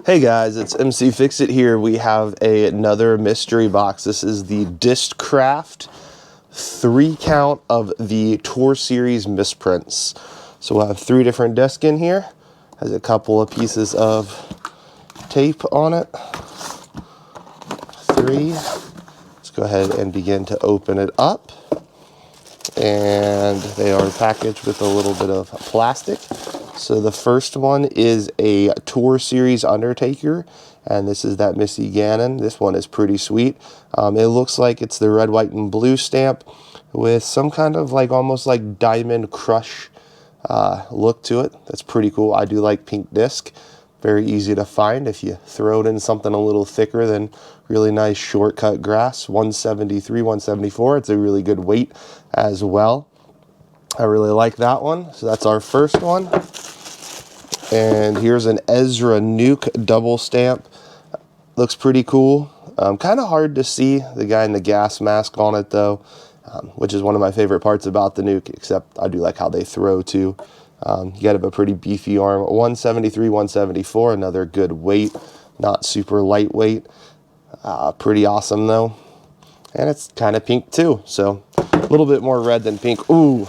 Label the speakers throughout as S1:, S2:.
S1: Hey guys, it's mcfixit here. We have another mystery box. This is the Discraft 3-count of the Tour Series misprints. So we'll have 3 different discs in here. Has a couple of pieces of tape on it. 3. Let's go ahead and begin to open it up. And they are packaged with a little bit of plastic. So the first one is a Tour Series Undertaker, and this is that Missy Gannon. This one is pretty sweet. It looks like it's the red, white, and blue stamp with some kind of like almost like diamond crush look to it. That's pretty cool. I do like pink disc. Very easy to find if you throw it in something a little thicker than really nice shortcut grass. 173, 174. It's a really good weight as well. I really like that one. So that's our first one. And here's an Ezra Nuke double stamp. Looks pretty cool. Kind of hard to see the guy in the gas mask on it though, which is one of my favorite parts about the Nuke, except I do like how they throw too. You gotta have a pretty beefy arm. 173, 174, another good weight, not super lightweight. Pretty awesome though. And it's kind of pink too, so a little bit more red than pink. Ooh,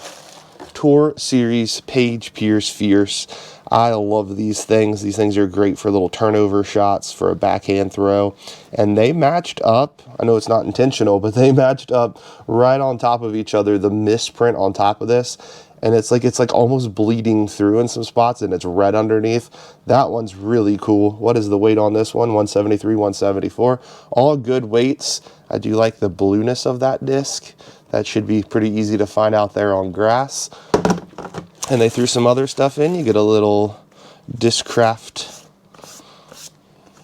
S1: Tour Series Page Pierce Fierce. I love these things. These things are great for little turnover shots, for a backhand throw. And they matched up. I know it's not intentional, but they matched up right on top of each other. The misprint on top of this. And it's like almost bleeding through in some spots, and it's red underneath. That one's really cool. What is the weight on this one? 173, 174. All good weights. I do like the blueness of that disc. That should be pretty easy to find out there on grass. And they threw some other stuff in. You get a little Discraft.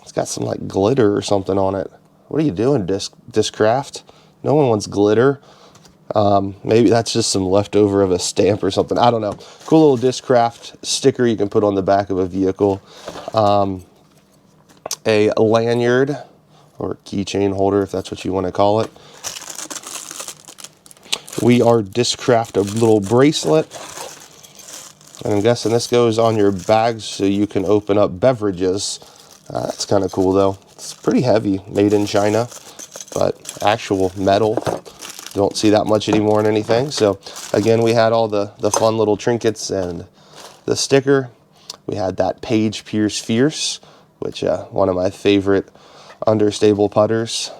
S1: It's got some like glitter or something on it. What are you doing, Discraft? No one wants glitter. Maybe that's just some leftover of a stamp or something. I don't know. Cool little Discraft sticker you can put on the back of a vehicle. A lanyard or keychain holder, if that's what you want to call it. We are Discraft a little bracelet. And I'm guessing this goes on your bags so you can open up beverages. That's kind of cool though. It's pretty heavy, made in China, but actual metal. Don't see that much anymore in anything. So again, we had all the fun little trinkets and the sticker. We had that Page Pierce Fierce, which one of my favorite understable putters.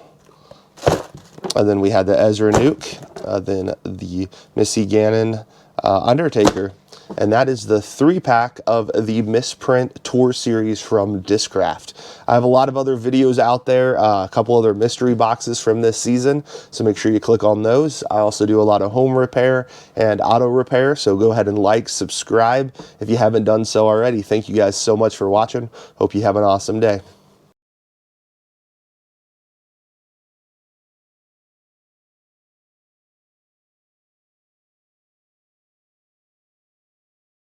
S1: And then we had the Ezra Nuke, then the Missy Gannon Undertaker. And that is the 3-pack of the Misprint Tour Series from Discraft. I have a lot of other videos out there, a couple other mystery boxes from this season, so make sure you click on those. I also do a lot of home repair and auto repair, so go ahead and like, subscribe if you haven't done so already. Thank you guys so much for watching. Hope you have an awesome day.